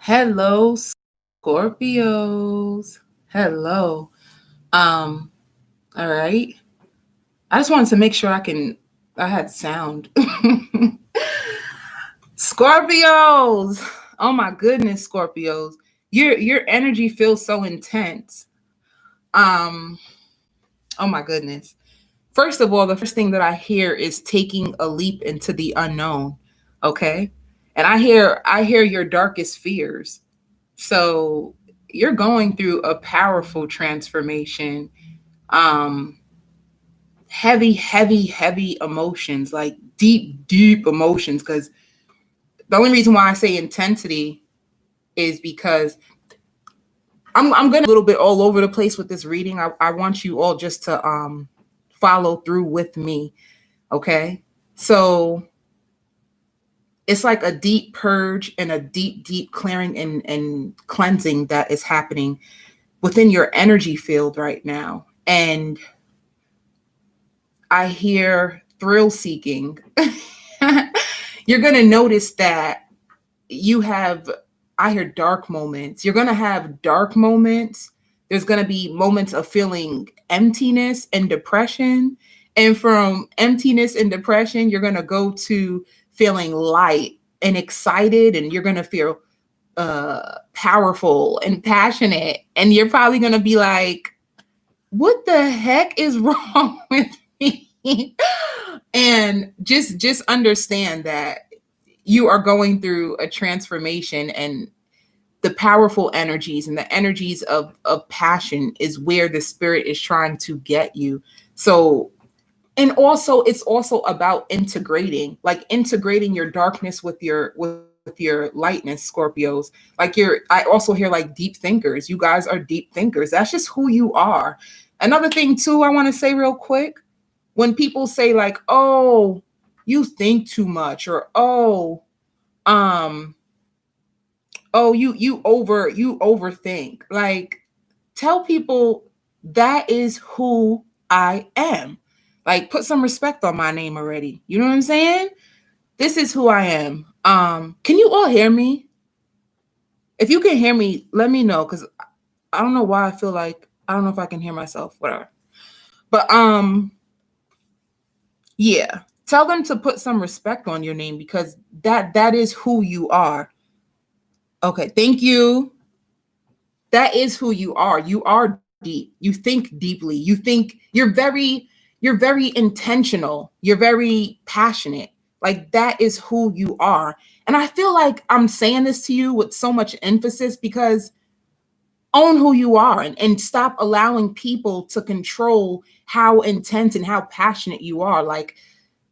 Hello, Scorpios. Hello. All right. I just wanted to make sure I had sound. Scorpios. Oh my goodness, Scorpios. Your energy feels so intense. Um, oh my goodness. First of all, the first thing that I hear is taking a leap into the unknown. Okay? And I hear your darkest fears. So you're going through a powerful transformation. Um, heavy emotions, like deep emotions. Because the only reason why I say intensity is because I'm gonna a little bit all over the place with this reading. I want you all just to follow through with me. Okay. So it's like a deep purge and a deep clearing and cleansing that is happening within your energy field right now. And I hear thrill seeking. You're going to notice that you have, I hear dark moments. You're going to have dark moments. There's going to be moments of feeling emptiness and depression. And from emptiness and depression, you're going to go to feeling light and excited, and you're going to feel powerful and passionate. And you're probably going to be like, what the heck is wrong with me? And just understand that you are going through a transformation, and the powerful energies and the energies of passion is where the spirit is trying to get you. So, and also it's also about integrating your darkness with your lightness, Scorpios. I also hear like deep thinkers. You guys are deep thinkers. That's just who you are. Another thing too, I want to say real quick, when people say like, oh, you think too much, or um you overthink, like, tell people that is who I am. Like, put some respect on my name already. You know what I'm saying? This is who I am. Can you all hear me? If you can hear me, let me know, because I don't know why I feel like I don't know if I can hear myself, whatever. But yeah, tell them to put some respect on your name, because that is who you are. Okay, thank you. That is who you are. You are deep. You think deeply. You're very intentional. You're very passionate. Like, that is who you are. And I feel like I'm saying this to you with so much emphasis, because own who you are, and stop allowing people to control how intense and how passionate you are. Like,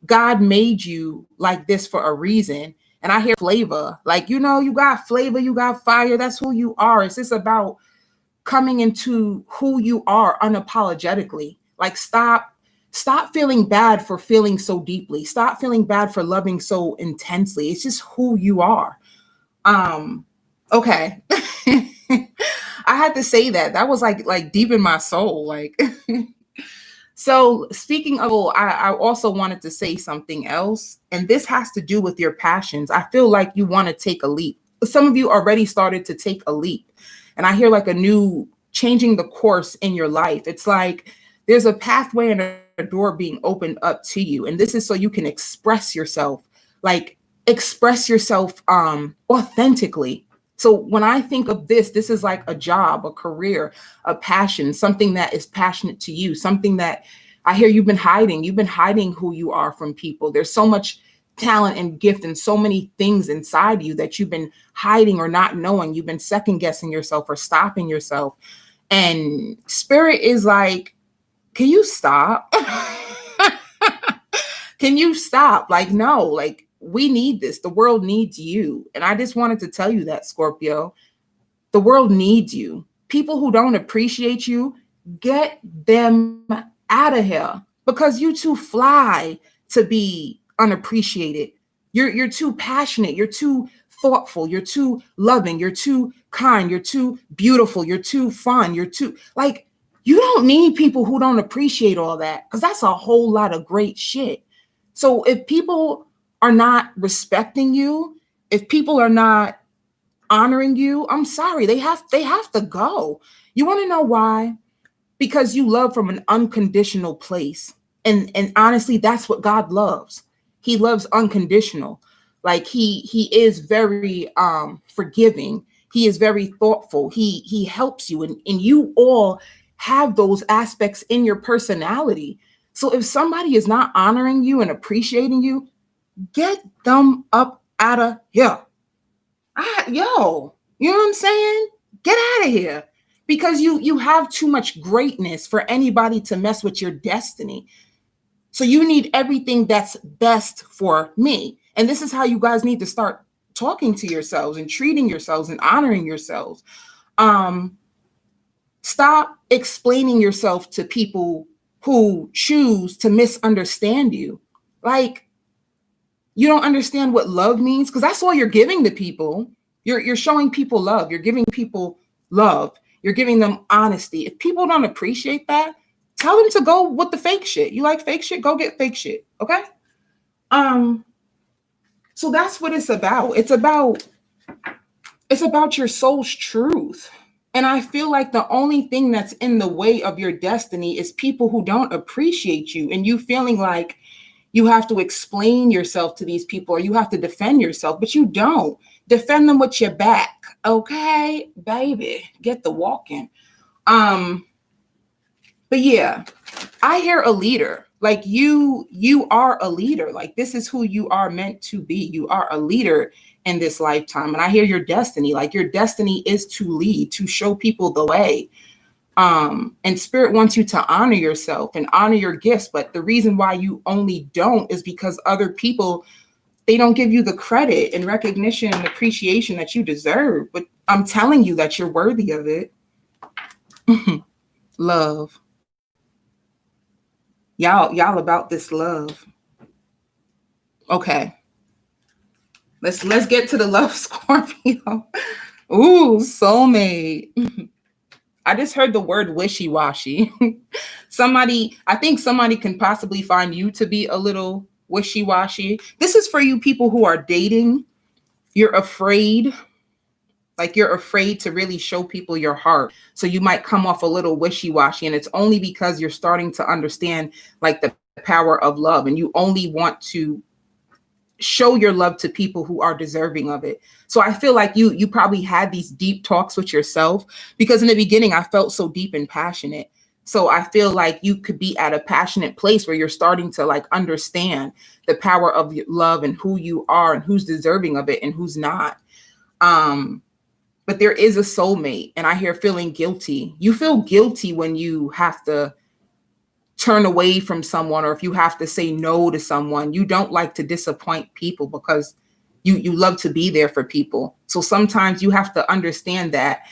God made you like this for a reason. And I hear flavor. Like, you got flavor, you got fire. That's who you are. It's just about coming into who you are unapologetically. Like, stop feeling bad for feeling so deeply. Stop feeling bad for loving so intensely. It's just who you are. Okay. I had to say that. That was like deep in my soul. Like, so speaking of, I also wanted to say something else, and this has to do with your passions. I feel like you want to take a leap. Some of you already started to take a leap, and I hear like a new changing the course in your life. It's like there's a pathway and a door being opened up to you, and this is so you can express yourself, like express yourself authentically. So when I think of this is like a job, a career, a passion, something that is passionate to you, something that I hear you've been hiding. You've been hiding who you are from people. There's so much talent and gift and so many things inside you that you've been hiding or not knowing. You've been second guessing yourself or stopping yourself. And spirit is like, can you stop? Can you stop? Like, no, like, we need this. The world needs you. And I just wanted to tell you that, Scorpio. The world needs you. People who don't appreciate you, get them out of here, because you too fly to be unappreciated. You're too passionate. You're too thoughtful. You're too loving. You're too kind. You're too beautiful. You're too fun. You're too, like, you don't need people who don't appreciate all that, because that's a whole lot of great shit. So if people are not respecting you, if people are not honoring you, I'm sorry, they have to go. You want to know why? Because you love from an unconditional place. And honestly, that's what God loves. He loves unconditional. Like he is very forgiving. He is very thoughtful. He helps you, and you all have those aspects in your personality. So if somebody is not honoring you and appreciating you, get them up out of here. Yo, you know what I'm saying? Get out of here. Because you have too much greatness for anybody to mess with your destiny. So you need everything that's best for me. And this is how you guys need to start talking to yourselves and treating yourselves and honoring yourselves. Stop explaining yourself to people who choose to misunderstand you. Like, you don't understand what love means, because that's all you're giving to people. You're showing people love. You're giving people love. You're giving them honesty. If people don't appreciate that, tell them to go with the fake shit. You like fake shit? Go get fake shit. Okay? So that's what it's about. It's about your soul's truth. And I feel like the only thing that's in the way of your destiny is people who don't appreciate you, and you feeling like you have to explain yourself to these people, or you have to defend yourself, but you don't. Defend them with your back. Okay, baby, get the walking. But yeah, I hear a leader. Like you are a leader. Like this is who you are meant to be. You are a leader in this lifetime. And I hear your destiny. Like your destiny is to lead, to show people the way. And spirit wants you to honor yourself and honor your gifts. But the reason why you only don't is because other people, they don't give you the credit and recognition and appreciation that you deserve. But I'm telling you that you're worthy of it. Love. Y'all about this love. Okay. Let's get to the love, Scorpio. Ooh, soulmate. I just heard the word wishy-washy. I think somebody can possibly find you to be a little wishy-washy. This is for you people who are dating. You're afraid. Like you're afraid to really show people your heart. So you might come off a little wishy-washy, and it's only because you're starting to understand like the power of love, and you only want to show your love to people who are deserving of it. So I feel like you probably had these deep talks with yourself, because in the beginning I felt so deep and passionate. So I feel like you could be at a passionate place where you're starting to like understand the power of love and who you are and who's deserving of it and who's not. But there is a soulmate, and I hear feeling guilty. You feel guilty when you have to turn away from someone, or if you have to say no to someone. You don't like to disappoint people because you love to be there for people. So sometimes you have to understand that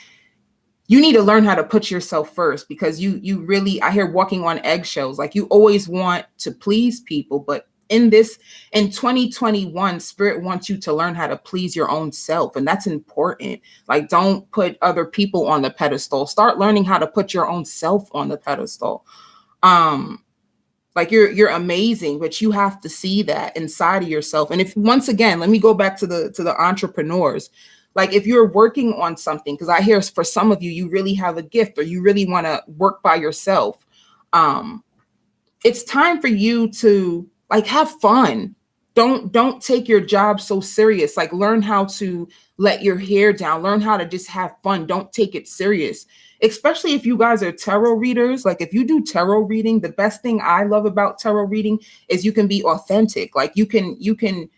you need to learn how to put yourself first, because you really, I hear walking on eggshells. Like you always want to please people, but in 2021, spirit wants you to learn how to please your own self. And that's important. Like, don't put other people on the pedestal. Start learning how to put your own self on the pedestal. Like you're amazing, but you have to see that inside of yourself. And if, once again, let me go back to the entrepreneurs. Like if you're working on something, because I hear for some of you, you really have a gift, or you really want to work by yourself. It's time for you to like have fun. Don't take your job so serious. Like learn how to let your hair down, learn how to just have fun. Don't take it serious. Especially if you guys are tarot readers. Like if you do tarot reading, the best thing I love about tarot reading is you can be authentic. Like you can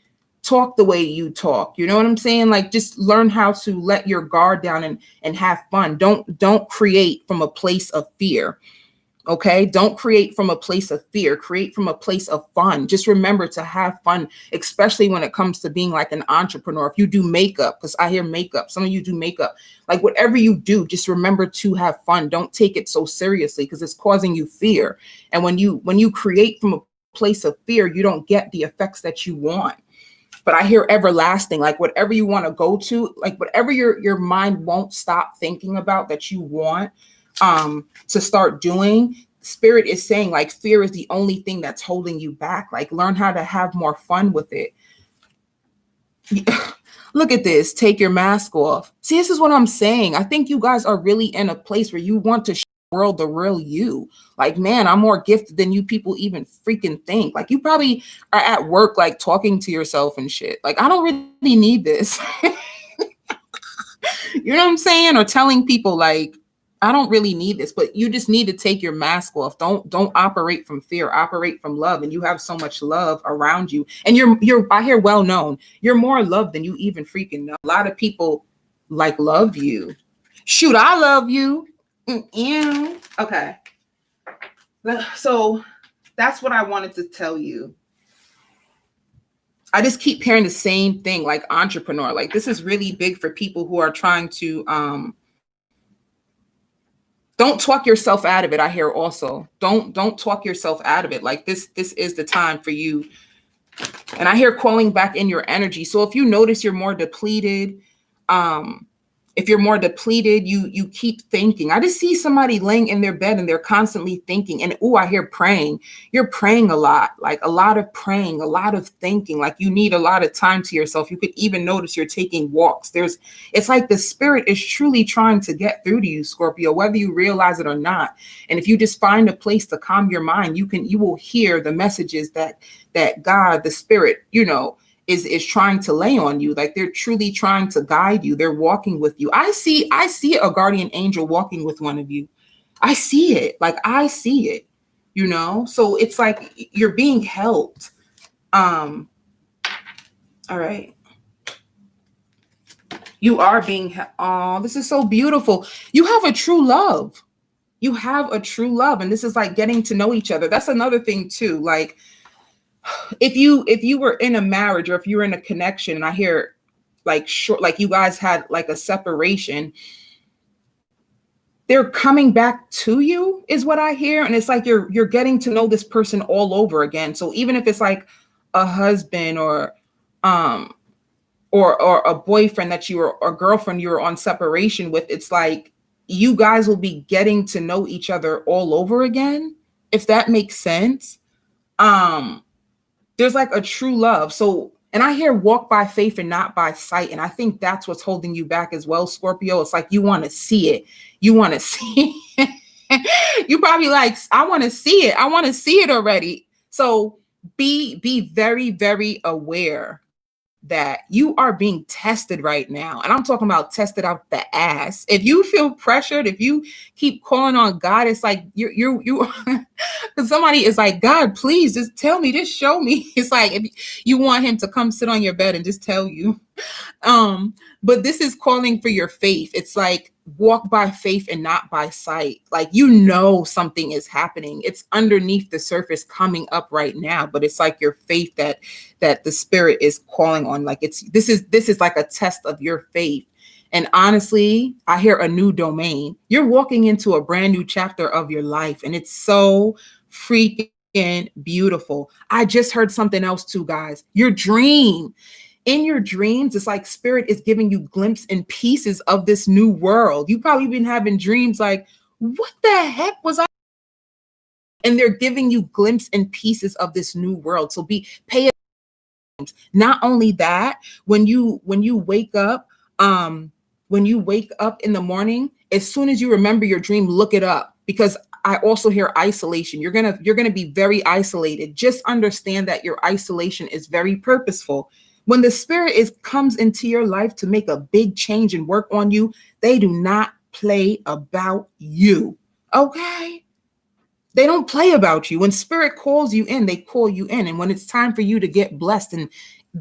talk the way you talk. You know what I'm saying? Like just learn how to let your guard down and have fun. Don't create from a place of fear. Okay, don't create from a place of fear. Create from a place of fun. Just remember to have fun, especially when it comes to being like an entrepreneur. If you do makeup, because I hear makeup, some of you do makeup, like whatever you do, just remember to have fun. Don't take it so seriously, because it's causing you fear. And when you create from a place of fear, you don't get the effects that you want. But I hear everlasting, like whatever you want to go to, like whatever your mind won't stop thinking about that you want to start doing. Spirit is saying like fear is the only thing that's holding you back. Like learn how to have more fun with it. Look at this. Take your mask off. See, this is what I'm saying. I think you guys are really in a place where you want to show the world the real you. Like, man, I'm more gifted than you people even freaking think. Like, you probably are at work, like talking to yourself and shit. Like, I don't really need this. You know what I'm saying? Or telling people like, I don't really need this, but you just need to take your mask off. Don't operate from fear, operate from love. And you have so much love around you. And you're I hear well known. You're more loved than you even freaking know. A lot of people like love you. Shoot, I love you. Yeah. Okay. So that's what I wanted to tell you. I just keep hearing the same thing, like entrepreneur. Like, this is really big for people who are trying to don't talk yourself out of it. I hear also. Don't talk yourself out of it. Like, this is the time for you. And I hear calling back in your energy. So if you notice you're more depleted, if you're more depleted, you keep thinking. I just see somebody laying in their bed and they're constantly thinking. And I hear praying. You're praying a lot, like a lot of praying, a lot of thinking. Like, you need a lot of time to yourself. You could even notice you're taking walks. It's like the spirit is truly trying to get through to you, Scorpio, whether you realize it or not. And if you just find a place to calm your mind, you will hear the messages that God, the spirit, is trying to lay on you. Like, they're truly trying to guide you. They're walking with you. I see a guardian angel walking with one of you. I see it. Like, I see it, so it's like you're being helped. All right. You are being, this is so beautiful. You have a true love. You have a true love. And this is like getting to know each other. That's another thing too. Like, if you were in a marriage or if you were in a connection, and I hear like like you guys had like a separation, they're coming back to you is what I hear. And it's like you're getting to know this person all over again. So even if it's like a husband or a boyfriend that you were, or girlfriend you were on separation with, it's like you guys will be getting to know each other all over again, if that makes sense. There's like a true love. So, and I hear walk by faith and not by sight. And I think that's what's holding you back as well, Scorpio. It's like you want to see it. You want to see it. You probably like, I want to see it. I want to see it already. So be very, very aware that you are being tested right now. And I'm talking about tested out the ass. If you feel pressured, if you keep calling on God, it's like you because somebody is like, God, please just tell me, just show me. It's like if you want him to come sit on your bed and just tell you. But this is calling for your faith. It's like walk by faith and not by sight. Like, something is happening. It's underneath the surface coming up right now, but it's like your faith that the spirit is calling on. Like, this is like a test of your faith. And honestly, I hear a new domain. You're walking into a brand new chapter of your life, and it's so freaking beautiful. I just heard something else too, guys. Your dream. In your dreams, it's like spirit is giving you glimpses and pieces of this new world. You've probably been having dreams like, what the heck was I? And they're giving you glimpses and pieces of this new world. So pay attention. Not only that, when you wake up, in the morning, as soon as you remember your dream, look it up, because I also hear isolation. You're gonna be very isolated. Just understand that your isolation is very purposeful. When the spirit comes into your life to make a big change and work on you, they do not play about you. Okay? They don't play about you. When spirit calls you in, they call you in. And when it's time for you to get blessed, and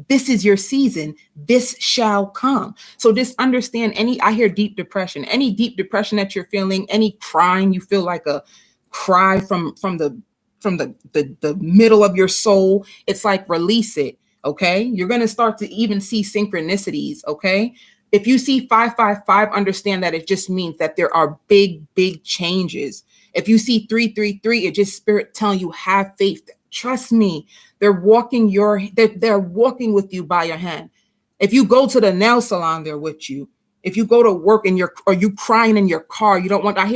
this is your season, this shall come. So just understand, I hear deep depression, any deep depression that you're feeling, any crying, you feel like a cry from the middle of your soul. It's like, release it. Okay. You're going to start to even see synchronicities. Okay. If you see 555, understand that it just means that there are big, big changes. If you see 333, it just spirit telling you, have faith. Trust me. They're walking with you by your hand. If you go to the nail salon, they're with you. If you go to work and you crying in your car,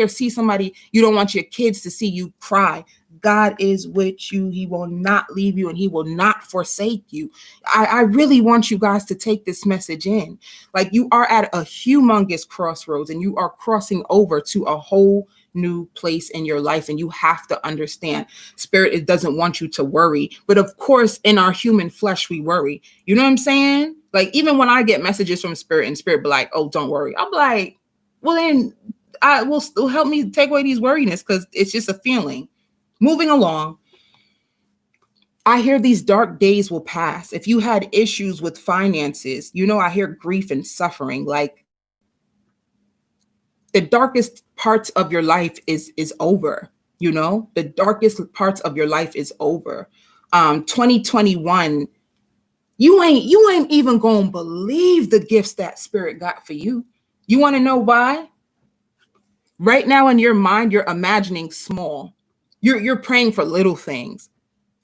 see somebody, you don't want your kids to see you cry. God is with you. He will not leave you and he will not forsake you. I really want you guys to take this message in. Like, you are at a humongous crossroads and you are crossing over to a whole new place in your life, and you have to understand, spirit, it doesn't want you to worry, but of course in our human flesh we worry. You know what I'm saying? Like, even when I get messages from spirit and spirit be like, oh, don't worry, I'm like, well, then I will still help me take away these worriness, because it's just a feeling. Moving along, I hear these dark days will pass. If you had issues with finances, I hear grief and suffering. Like, the darkest parts of your life is over. The darkest parts of your life is over. 2021, you ain't even gonna believe the gifts that spirit got for you. You want to know why? Right now in your mind, you're imagining small. You're praying for little things.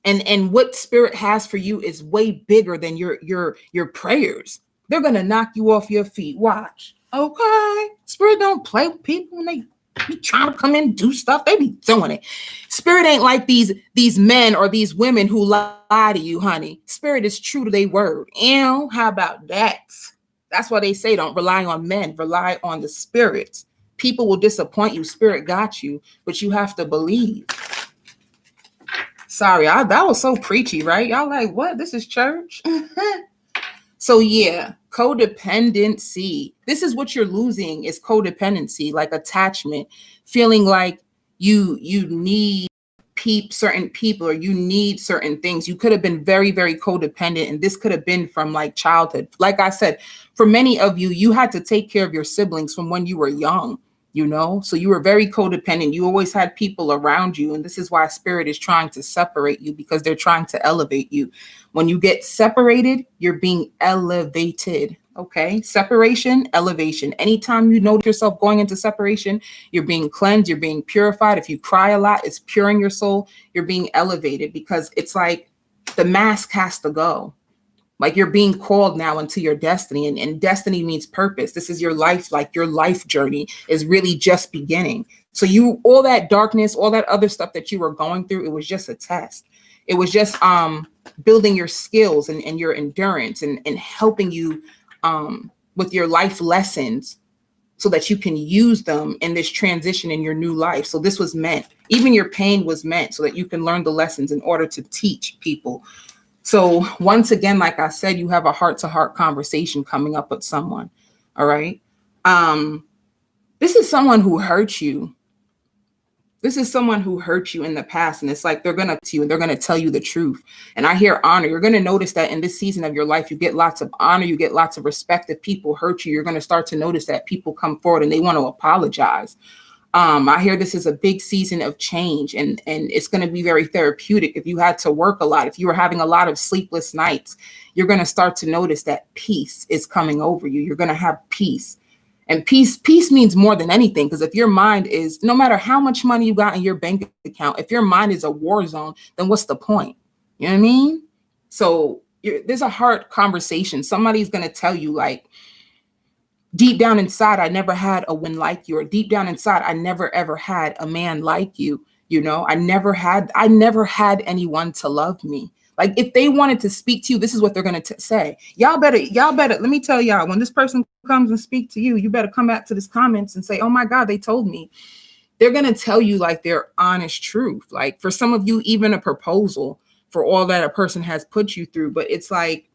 And what spirit has for you is way bigger than your prayers. They're gonna knock you off your feet. Watch. Okay. Spirit don't play with people when they be trying to come in and do stuff. They be doing it. Spirit ain't like these men or these women who lie to you, honey. Spirit is true to their word. How about that? That's why they say don't rely on men, rely on the spirits. People will disappoint you. Spirit got you, but you have to believe. Sorry, that was so preachy, right? Y'all like, what? This is church? So yeah, codependency. This is what you're losing, is codependency, like attachment, feeling like you need certain people, or you need certain things. You could have been very, very codependent, and this could have been from like childhood. Like I said, for many of you, you had to take care of your siblings from when you were young. So you were very codependent. You always had people around you. And this is why spirit is trying to separate you, because they're trying to elevate you. When you get separated, you're being elevated. Okay. Separation, elevation. Anytime you notice yourself going into separation, you're being cleansed. You're being purified. If you cry a lot, it's puring your soul. You're being elevated, because it's like the mask has to go. Like, you're being called now into your destiny, and destiny means purpose. This is your life. Like, your life journey is really just beginning. So all that darkness, all that other stuff that you were going through, it was just a test. It was just building your skills and your endurance and helping you with your life lessons, so that you can use them in this transition in your new life. So this was meant. Even your pain was meant so that you can learn the lessons in order to teach people. So once again, like I said, you have a heart-to-heart conversation coming up with someone. All right. This is someone who hurt you. This is someone who hurt you in the past. And it's like they're going to tell you the truth. And I hear honor. You're going to notice that in this season of your life, you get lots of honor. You get lots of respect. If people hurt you, you're going to start to notice that people come forward and they want to apologize. I hear this is a big season of change, and it's going to be very therapeutic. If you had to work a lot, if you were having a lot of sleepless nights, you're going to start to notice that peace is coming over you. You're going to have peace. And peace means more than anything, because if your mind is, no matter how much money you got in your bank account, if your mind is a war zone, then what's the point? You know what I mean? So there's a hard conversation. Somebody's going to tell you, like, deep down inside, I never had a win like you, or deep down inside, I never ever had a man like you. I never had anyone to love me. Like, if they wanted to speak to you, this is what they're going to say. Y'all better, let me tell y'all, when this person comes and speak to you, you better come back to this comments and say, oh my God, they told me. They're going to tell you like their honest truth. Like, for some of you, even a proposal for all that a person has put you through. But it's like,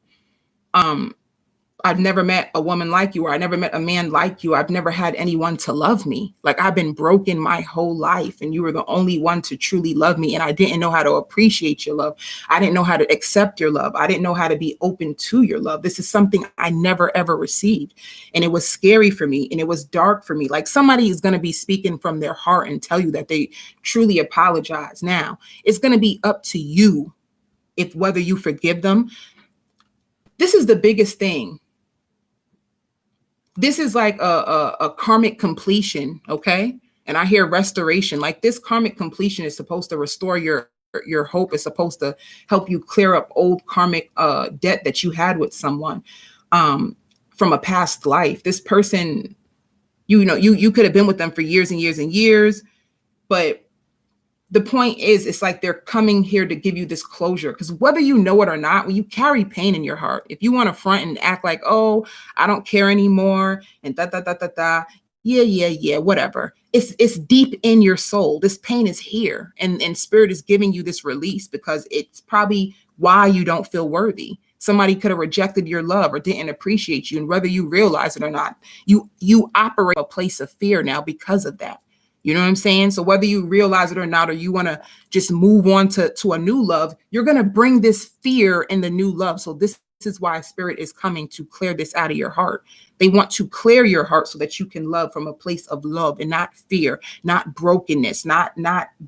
I've never met a woman like you, or I never met a man like you. I've never had anyone to love me. Like, I've been broken my whole life, and you were the only one to truly love me. And I didn't know how to appreciate your love. I didn't know how to accept your love. I didn't know how to be open to your love. This is something I never, ever received. And it was scary for me, and it was dark for me. Like, somebody is going to be speaking from their heart and tell you that they truly apologize. Now, it's going to be up to you if whether you forgive them. This is the biggest thing. This is like a karmic completion, okay? And I hear restoration. Like, this karmic completion is supposed to restore your hope. It's supposed to help you clear up old karmic debt that you had with someone from a past life. This person, you could have been with them for years and years and years, but the point is, it's like they're coming here to give you this closure, because whether you know it or not, when you carry pain in your heart, if you want to front and act like, oh, I don't care anymore, and yeah, whatever, it's deep in your soul. This pain is here, and spirit is giving you this release because it's probably why you don't feel worthy. Somebody could have rejected your love or didn't appreciate you, and whether you realize it or not, you operate a place of fear now because of that. You know what I'm saying? So whether you realize it or not, or you want to just move on to a new love, you're going to bring this fear in the new love. So this is why spirit is coming to clear this out of your heart. They want to clear your heart so that you can love from a place of love and not fear, not brokenness, not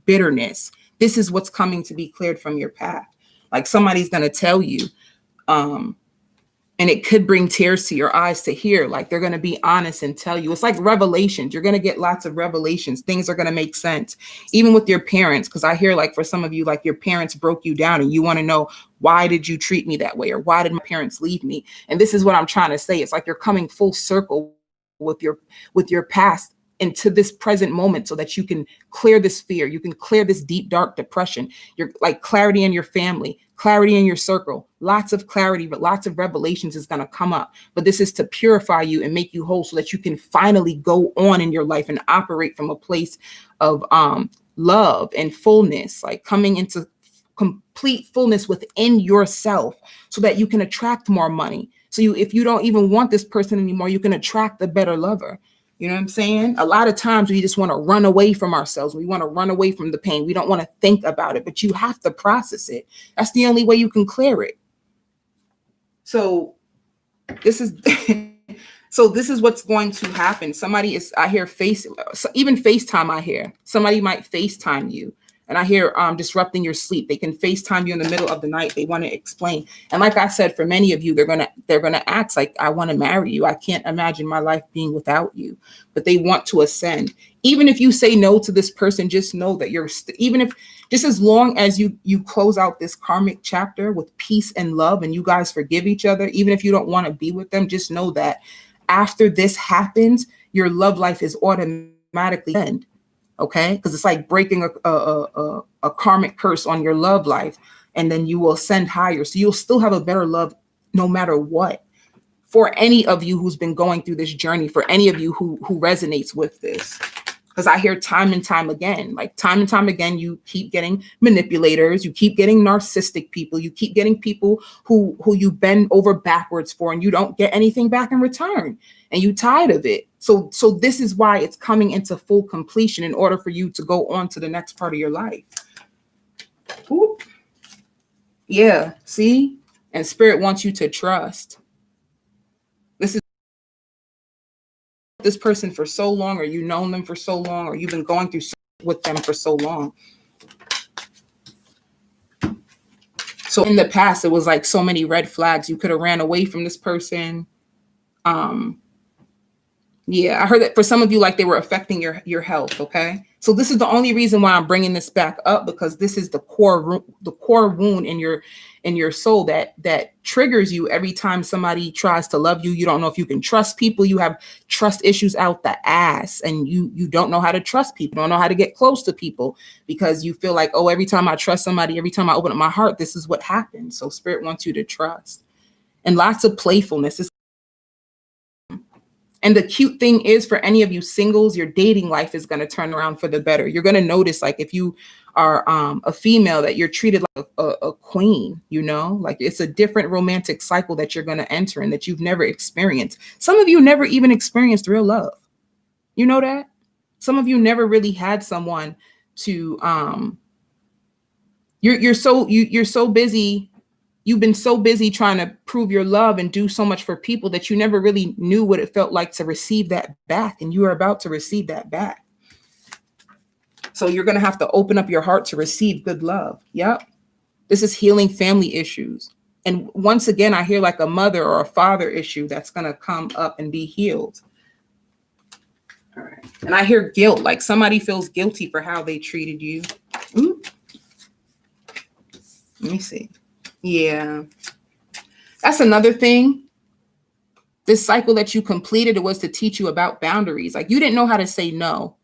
bitterness. This is what's coming to be cleared from your path. Like somebody's going to tell you, and it could bring tears to your eyes to hear, like they're going to be honest and tell you. It's like revelations. You're going to get lots of revelations. Things are going to make sense, even with your parents. Because I hear, like, for some of you, like your parents broke you down and you want to know, why did you treat me that way? Or why did my parents leave me? And this is what I'm trying to say. It's like you're coming full circle with your past into this present moment so that you can clear this fear. You can clear this deep, dark depression. You're like clarity in your family, clarity in your circle, lots of clarity, but lots of revelations is going to come up. But this is to purify you and make you whole so that you can finally go on in your life and operate from a place of love and fullness, like coming into complete fullness within yourself so that you can attract more money. So if you don't even want this person anymore, you can attract the better lover. You know what I'm saying? A lot of times we just want to run away from ourselves. We want to run away from the pain. We don't want to think about it, but you have to process it. That's the only way you can clear it. So this is this is what's going to happen. Somebody is, I hear even FaceTime, I hear. Somebody might FaceTime you. And I hear disrupting your sleep. They can FaceTime you in the middle of the night. They want to explain. And like I said, for many of you, they're gonna act like, I want to marry you. I can't imagine my life being without you. But they want to ascend. Even if you say no to this person, just know that just as long as you close out this karmic chapter with peace and love, and you guys forgive each other, even if you don't want to be with them, just know that after this happens, your love life is automatically end. Okay, because it's like breaking a karmic curse on your love life, and then you will ascend higher. So you'll still have a better love no matter what. For any of you who's been going through this journey, for any of you who resonates with this, because I hear time and time again, you keep getting manipulators, you keep getting narcissistic people, you keep getting people who you bend over backwards for, and you don't get anything back in return, and you tired of it. So this is why it's coming into full completion in order for you to go on to the next part of your life. Ooh. Yeah, see? And spirit wants you to trust. This is this person for so long, or you've known them for so long, or you've been going through with them for so long. So in the past, it was like so many red flags. You could have ran away from this person. Yeah, I heard that for some of you, like they were affecting your health. Okay, so this is the only reason why I'm bringing this back up, because this is the core wound in your soul that triggers you every time somebody tries to love you. You don't know if you can trust people. You have trust issues out the ass, and you don't know how to trust people. You don't know how to get close to people because you feel like, oh, every time I trust somebody, every time I open up my heart, this is what happens. So spirit wants you to trust, and lots of playfulness. And the cute thing is, for any of you singles, your dating life is going to turn around for the better. You're going to notice, like, if you are a female, that you're treated like a queen, you know, like it's a different romantic cycle that you're going to enter and that you've never experienced. Some of you never even experienced real love. You know that? Some of you never really had someone to, you're so busy. You've been so busy trying to prove your love and do so much for people that you never really knew what it felt like to receive that back. And you are about to receive that back. So you're going to have to open up your heart to receive good love. Yep. This is healing family issues. And once again, I hear like a mother or a father issue that's going to come up and be healed. All right. And I hear guilt, like somebody feels guilty for how they treated you. Ooh. Let me see. Yeah, that's another thing. This cycle that you completed, it was to teach you about boundaries. Like you didn't know how to say no.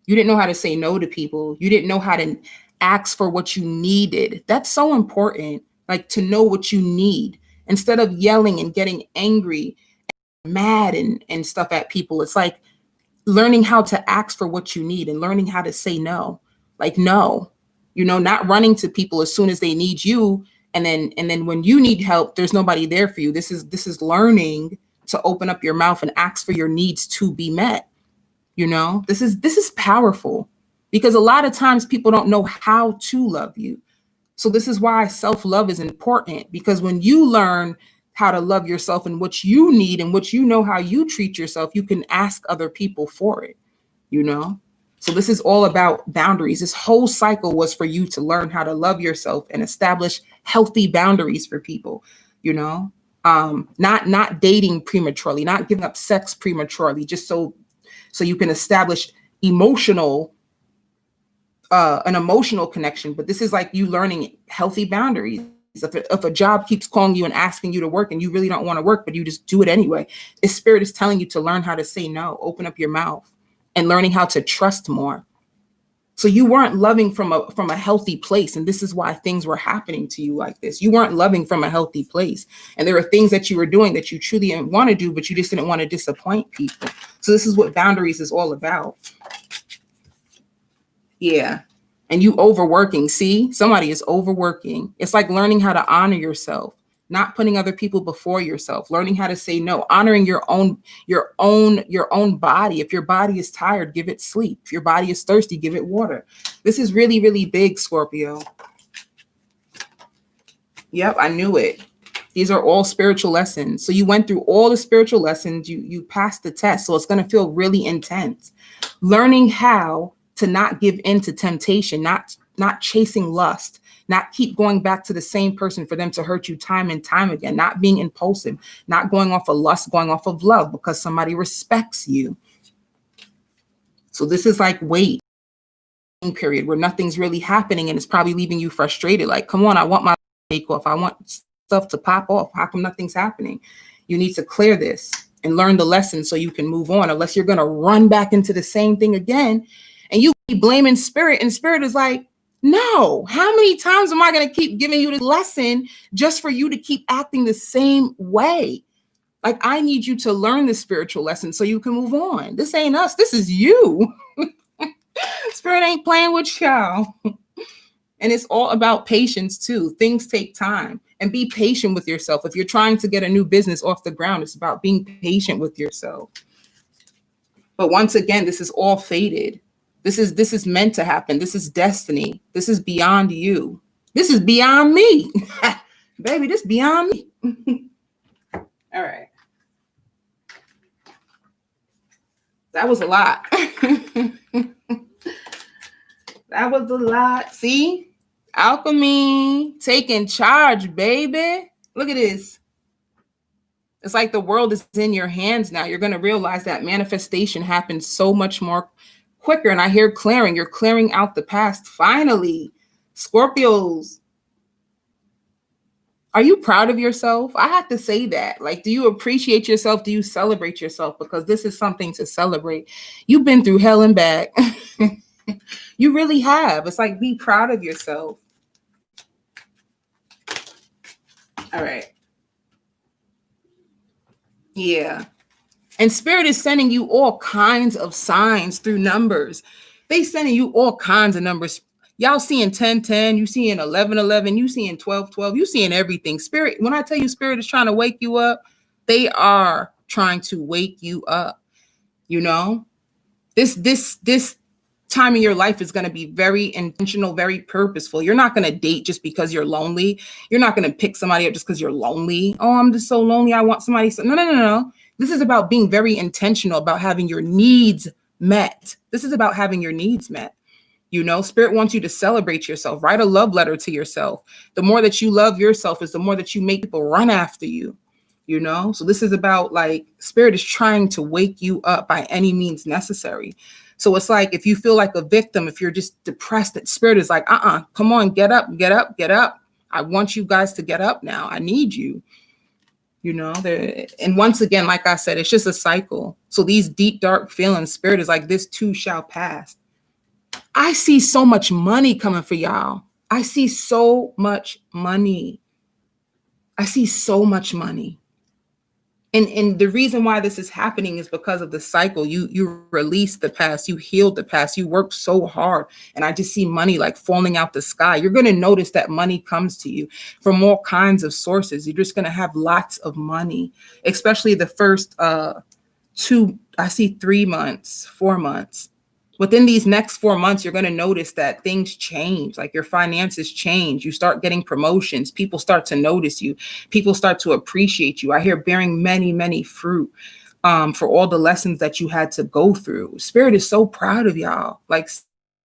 You didn't know how to say no to people. You didn't know how to ask for what you needed. That's so important, like to know what you need instead of yelling and getting angry, mad and stuff at people. It's like learning how to ask for what you need and learning how to say no. Like no, not running to people as soon as they need you, and then when you need help, there's nobody there for you. This is learning to open up your mouth and ask for your needs to be met. This is powerful, because a lot of times people don't know how to love you. So this is why self-love is important, because when you learn how to love yourself and what you need and what how you treat yourself, you can ask other people for it, So this is all about boundaries. This whole cycle was for you to learn how to love yourself and establish healthy boundaries for people, not dating prematurely, not giving up sex prematurely, just so you can establish an emotional connection. But this is like you learning healthy boundaries. If a job keeps calling you and asking you to work and you really don't want to work, but you just do it anyway, the spirit is telling you to learn how to say no, open up your mouth, and learning how to trust more. So you weren't loving from a healthy place. And this is why things were happening to you like this. You weren't loving from a healthy place. And there were things that you were doing that you truly didn't want to do, but you just didn't want to disappoint people. So this is what boundaries is all about. Yeah. And you overworking. See, somebody is overworking. It's like learning how to honor yourself, not putting other people before yourself, learning how to say no, honoring your own body. If your body is tired, give it sleep. If your body is thirsty, give it water. This is really, really big, Scorpio. Yep, I knew it. These are all spiritual lessons. So you went through all the spiritual lessons. You passed the test. So it's going to feel really intense. Learning how to not give in to temptation, not chasing lust, not keep going back to the same person for them to hurt you time and time again, not being impulsive, not going off of lust, going off of love because somebody respects you. So this is like wait period where nothing's really happening and it's probably leaving you frustrated. Like, come on, I want my take off. I want stuff to pop off. How come nothing's happening? You need to clear this and learn the lesson so you can move on, unless you're going to run back into the same thing again. And you be blaming spirit, and spirit is like, no, how many times am I going to keep giving you this lesson just for you to keep acting the same way? Like, I need you to learn the spiritual lesson so you can move on. This ain't us. This is you. Spirit ain't playing with y'all. And it's all about patience too. Things take time, and be patient with yourself. If you're trying to get a new business off the ground, it's about being patient with yourself. But once again, this is all fated. This is meant to happen. This is destiny. This is beyond you. This is beyond me. Baby, this is beyond me. All right. That was a lot. That was a lot. See? Alchemy. Taking charge, baby. Look at this. It's like the world is in your hands now. You're going to realize that manifestation happens so much more quicker. And I hear clearing. You're clearing out the past. Finally, Scorpios. Are you proud of yourself? I have to say that. Like, do you appreciate yourself? Do you celebrate yourself? Because this is something to celebrate. You've been through hell and back. You really have. It's like, be proud of yourself. All right. Yeah. And spirit is sending you all kinds of signs through numbers. They sending you all kinds of numbers. Y'all seeing 10-10, you seeing 11-11, you seeing 12-12, you seeing everything. Spirit, when I tell you spirit is trying to wake you up, they are trying to wake you up. You know, this time in your life is going to be very intentional, very purposeful. You're not going to date just because you're lonely. You're not going to pick somebody up just because you're lonely. Oh, I'm just so lonely. I want somebody. No. This is about being very intentional about having your needs met. This is about having your needs met. You know, spirit wants you to celebrate yourself. Write a love letter to yourself. The more that you love yourself is the more that you make people run after you. You know, so this is about like spirit is trying to wake you up by any means necessary. So it's like if you feel like a victim, if you're just depressed, that spirit is like, come on, get up. I want you guys to get up now. I need you. You know, and once again, like I said, it's just a cycle. So these deep, dark feelings, spirit is like, this too shall pass. I see so much money coming for y'all. I see so much money. I see so much money. And the reason why this is happening is because of the cycle. You release the past, you healed the past, you worked so hard. And I just see money like falling out the sky. You're going to notice that money comes to you from all kinds of sources. You're just going to have lots of money, especially the first I see 3 months, 4 months. Within these next 4 months, you're going to notice that things change, like your finances change. You start getting promotions. People start to notice you. People start to appreciate you. I hear bearing many, many fruit for all the lessons that you had to go through. Spirit is so proud of y'all. Like,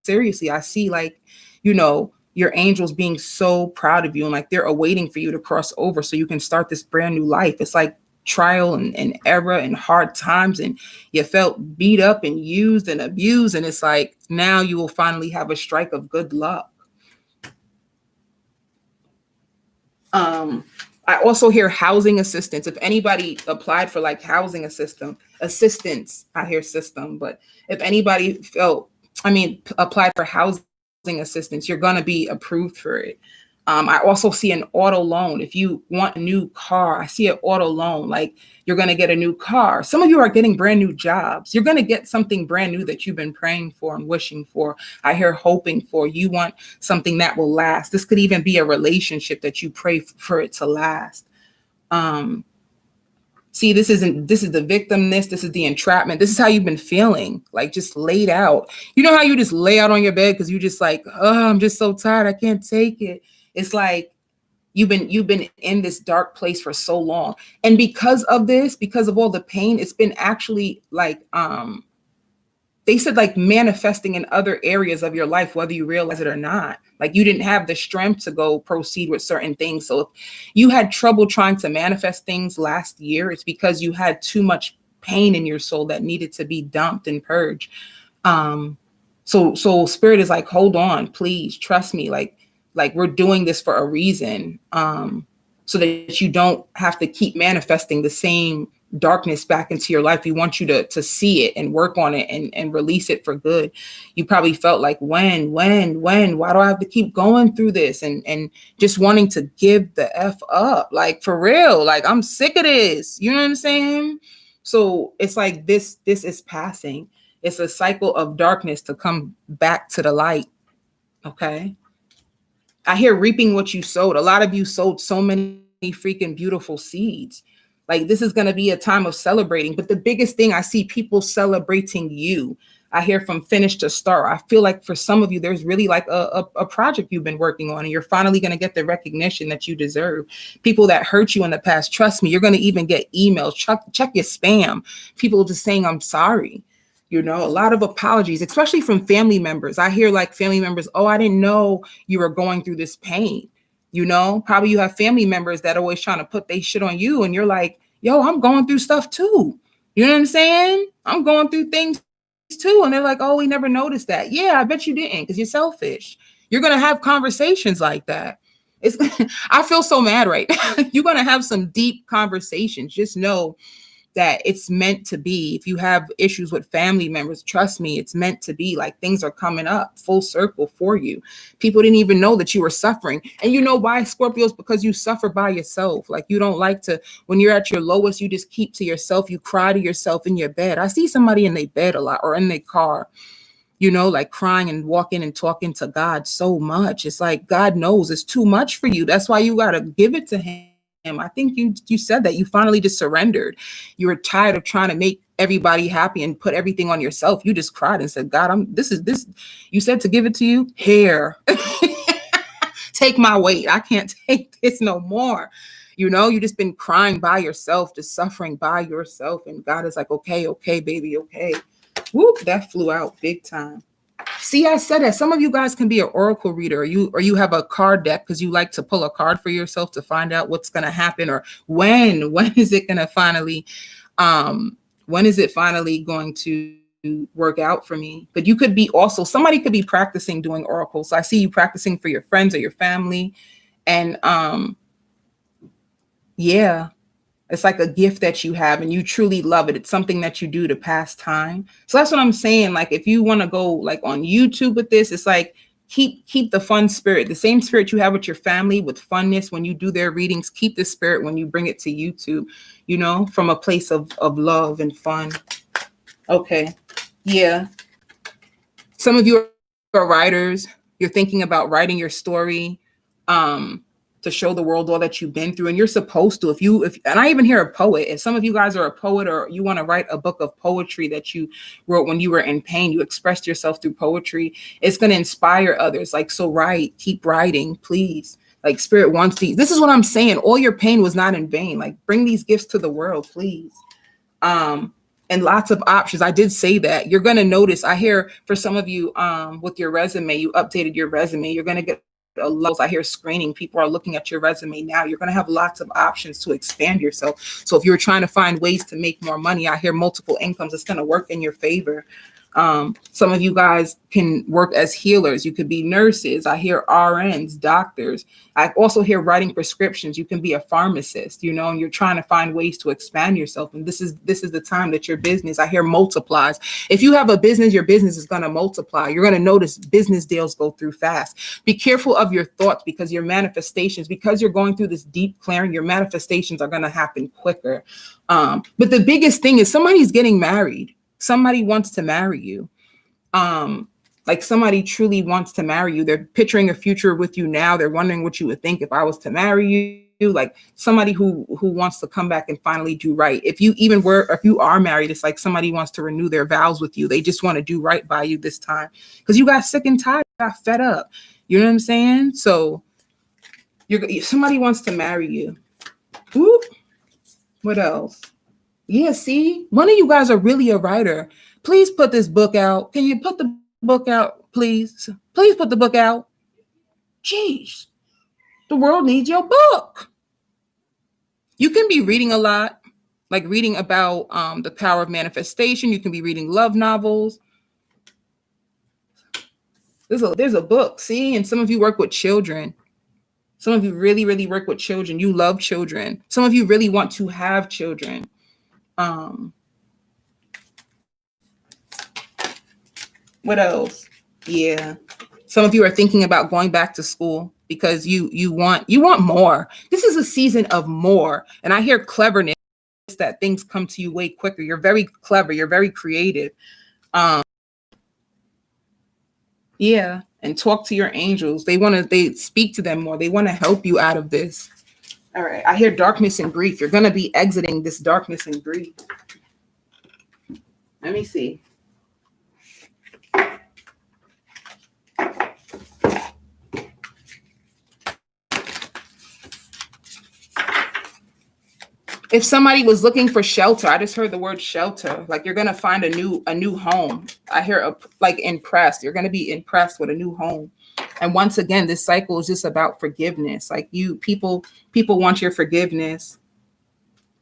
seriously, I see like, your angels being so proud of you, and like they're awaiting for you to cross over so you can start this brand new life. It's like trial and error and hard times, and you felt beat up and used and abused, and it's like now you will finally have a strike of good luck. I also hear housing assistance. If anybody applied for like housing assistance, I hear system, but if anybody applied for housing assistance, you're going to be approved for it. I also see an auto loan. If you want a new car, I see an auto loan, like you're going to get a new car. Some of you are getting brand new jobs. You're going to get something brand new that you've been praying for and wishing for. I hear hoping for. You want something that will last. This could even be a relationship that you pray for it to last. See, this is the victimness. This is the entrapment. This is how you've been feeling, like just laid out. You know how you just lay out on your bed because you just like, oh, I'm just so tired. I can't take it. It's like you've been in this dark place for so long. And because of this, because of all the pain, it's been actually like, they said like manifesting in other areas of your life, whether you realize it or not. Like you didn't have the strength to go proceed with certain things. So if you had trouble trying to manifest things last year, it's because you had too much pain in your soul that needed to be dumped and purged. So Spirit is like, hold on, please trust me. Like we're doing this for a reason, so that you don't have to keep manifesting the same darkness back into your life. We want you to see it and work on it and release it for good. You probably felt like, when, why do I have to keep going through this? And just wanting to give the F up, like for real, like I'm sick of this. You know what I'm saying? So it's like this is passing. It's a cycle of darkness to come back to the light. Okay. I hear reaping what you sowed. A lot of you sowed so many freaking beautiful seeds. Like this is going to be a time of celebrating. But the biggest thing, I see people celebrating you. I hear from finish to start. I feel like for some of you, there's really like a project you've been working on, and you're finally going to get the recognition that you deserve. People that hurt you in the past, trust me, you're going to even get emails. Check your spam. People just saying, I'm sorry. A lot of apologies, especially from family members. I hear like family members, oh, I didn't know you were going through this pain. Probably you have family members that are always trying to put their shit on you. And you're like, yo, I'm going through stuff too. You know what I'm saying? I'm going through things too. And they're like, oh, we never noticed that. Yeah, I bet you didn't, because you're selfish. You're going to have conversations like that. I feel so mad right now. You're going to have some deep conversations. Just know that it's meant to be. If you have issues with family members, trust me, it's meant to be. Like things are coming up full circle for you. People didn't even know that you were suffering. And you know why, Scorpios? Because you suffer by yourself. Like you don't like to, when you're at your lowest, you just keep to yourself. You cry to yourself in your bed. I see somebody in their bed a lot, or in their car, like crying and walking and talking to God so much. It's like God knows it's too much for you. That's why you got to give it to him. I think you said that you finally just surrendered. You were tired of trying to make everybody happy and put everything on yourself. You just cried and said, God, this. You said to give it to you. Here, take my weight. I can't take this no more. You just been crying by yourself, just suffering by yourself. And God is like, okay, baby, okay. Whoop, that flew out big time. See, I said that some of you guys can be an oracle reader, or you have a card deck because you like to pull a card for yourself to find out what's going to happen, or when is it going to finally, when is it finally going to work out for me? But you could be also, somebody could be practicing doing oracles. So I see you practicing for your friends or your family. And yeah, It's like a gift that you have and you truly love it. It's something that you do to pass time. So that's what I'm saying. Like if you want to go like on YouTube with this, it's like keep the fun spirit, the same spirit you have with your family, with funness when you do their readings. Keep the spirit when you bring it to YouTube, you know, from a place of love and fun. Okay. Yeah. Some of you are writers. You're thinking about writing your story to show the world all that you've been through. And you're supposed to, and I even hear a poet. If some of you guys are a poet or you want to write a book of poetry that you wrote when you were in pain, you expressed yourself through poetry, it's going to inspire others. Like, so write, keep writing, please. Like spirit wants these. This is what I'm saying. All your pain was not in vain. Like bring these gifts to the world, please. And lots of options. I did say that. You're going to notice, I hear for some of you with your resume, you updated your resume. You're going to get a lot. I hear screening. People are looking at your resume now. You're going to have lots of options to expand yourself. So if you're trying to find ways to make more money, I hear multiple incomes. It's going to work in your favor. Some of you guys can work as healers. You could be nurses. I hear RNs, doctors. I also hear writing prescriptions. You can be a pharmacist, you know, and you're trying to find ways to expand yourself. And this is the time that your business, I hear, multiplies. If you have a business, your business is going to multiply. You're going to notice business deals go through fast. Be careful of your thoughts because your manifestations, because you're going through this deep clearing, your manifestations are going to happen quicker. But the biggest thing is somebody's getting married. Somebody wants to marry you. Like somebody truly wants to marry you. They're picturing a future with you now. They're wondering what you would think if I was to marry you. Like somebody who wants to come back and finally do right. If you are married, it's like somebody wants to renew their vows with you. They just want to do right by you this time because you got sick and tired, you got fed up. You know what I'm saying? So somebody wants to marry you. Ooh, what else? Yeah, see, one of you guys are really a writer. Please put this book out. Can you put the book out, please? Please put the book out. Jeez, the world needs your book. You can be reading a lot, like reading about the power of manifestation. You can be reading love novels. There's a book, see? And some of you work with children. Some of you really, really work with children. You love children. Some of you really want to have children. What else? Yeah. Some of you are thinking about going back to school because you want more. This is a season of more. And I hear cleverness, that things come to you way quicker. You're very clever. You're very creative. Yeah. And talk to your angels. They speak to them more. They want to help you out of this. All right. I hear darkness and grief. You're going to be exiting this darkness and grief. Let me see. If somebody was looking for shelter, I just heard the word shelter. Like you're gonna find a new home. I hear like impressed. You're gonna be impressed with a new home. And once again, this cycle is just about forgiveness. Like people want your forgiveness.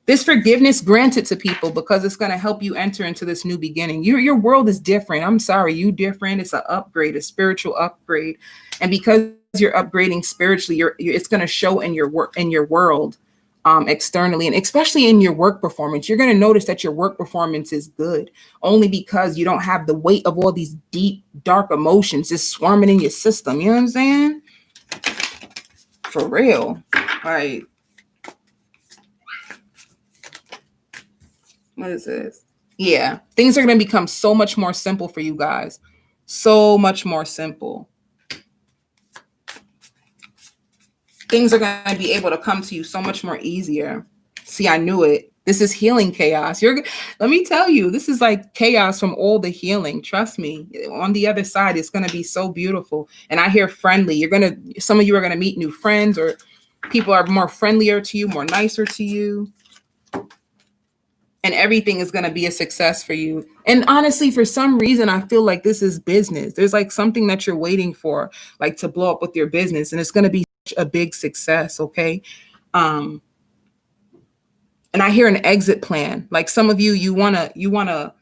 This forgiveness granted to people because it's gonna help you enter into this new beginning. Your world is different. I'm sorry, you different. It's an upgrade, a spiritual upgrade, and because you're upgrading spiritually, it's gonna show in your work, in your world. Externally, and especially in your work performance, you're going to notice that your work performance is good only because you don't have the weight of all these deep, dark emotions just swarming in your system. You know what I'm saying? For real. Like, what is this? Yeah, things are going to become so much more simple for you guys. So much more simple. Things are going to be able to come to you so much more easier. See, I knew it. This is healing chaos. Let me tell you, this is like chaos from all the healing. Trust me. On the other side, it's going to be so beautiful. And I hear friendly. Some of you are going to meet new friends, or people are more friendlier to you, more nicer to you. And everything is going to be a success for you. And honestly, for some reason, I feel like this is business. There's like something that you're waiting for, like to blow up with your business. And it's going to be a big success. Okay. And I hear an exit plan. Like some of you, you want to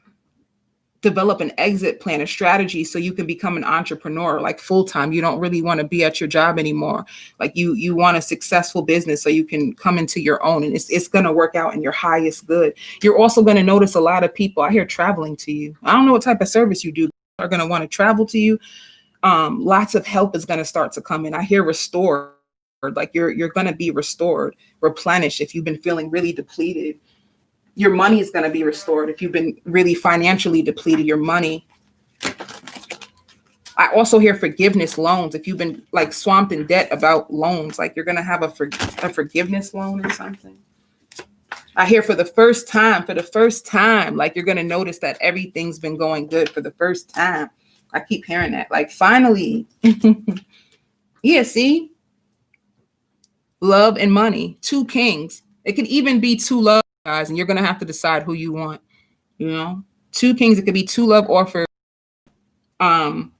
develop an exit plan, a strategy, so you can become an entrepreneur, like full time. You don't really want to be at your job anymore. Like you want a successful business so you can come into your own, and it's going to work out in your highest good. You're also going to notice a lot of people out here traveling to you. I don't know what type of service you do, are going to want to travel to you. Lots of help is going to start to come in. I hear restored, like you're going to be restored, replenished. If you've been feeling really depleted, your money is going to be restored. If you've been really financially depleted, your money. I also hear forgiveness loans. If you've been like swamped in debt about loans, like you're going to have a forgiveness loan or something. I hear for the first time, like you're going to notice that everything's been going good for the first time. I keep hearing that. Like finally. Yeah, see? Love and money. 2 kings. It could even be 2 love, guys, and you're going to have to decide who you want. 2 kings. It could be 2 love offers. And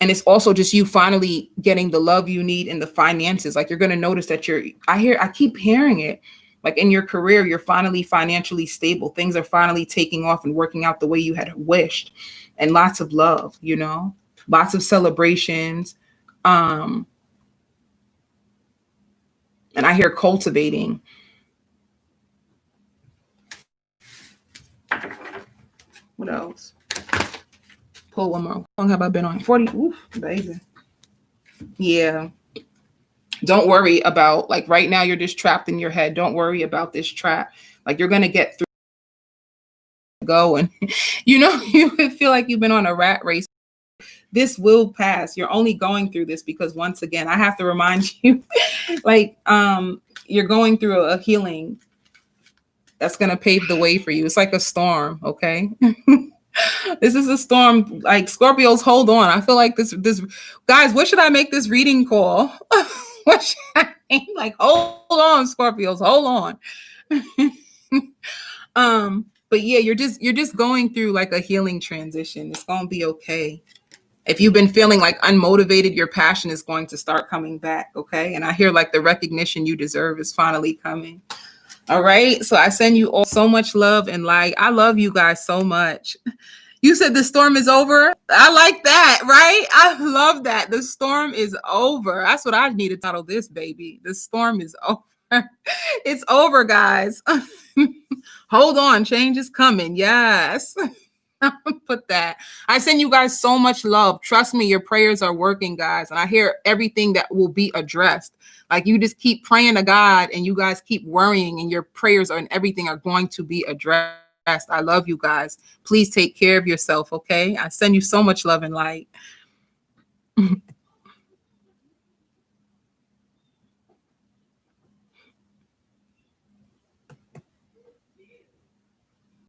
it's also just you finally getting the love you need in the finances. Like you're going to notice that I keep hearing it. Like in your career, you're finally financially stable. Things are finally taking off and working out the way you had wished. And lots of love, lots of celebrations. And I hear cultivating. What else? Pull one more. How long have I been on? 40. Oof, baby. Yeah. Don't worry about, like, right now you're just trapped in your head. Don't worry about this trap. Like, you're going to get through. Go and, you would feel like you've been on a rat race. This will pass. You're only going through this because, once again, I have to remind you, like, you're going through a healing that's going to pave the way for you. It's like a storm, okay? This is a storm. Like, Scorpios, hold on. I feel like this guys, what should I make this reading call? What should I make? Like, hold on, Scorpios, hold on. But yeah, you're just going through like a healing transition. It's going to be okay. If you've been feeling like unmotivated, your passion is going to start coming back, okay? And I hear like the recognition you deserve is finally coming. All right. So I send you all so much love and light. I love you guys so much. You said the storm is over. I like that, right? I love that. The storm is over. That's what I need to title this, baby. The storm is over. It's over, guys. Hold on. Change is coming. Yes. Put that. I send you guys so much love. Trust me, your prayers are working, guys. And I hear everything that will be addressed. Like, you just keep praying to God and you guys keep worrying, and your prayers and everything are going to be addressed. I love you guys. Please take care of yourself, okay? I send you so much love and light.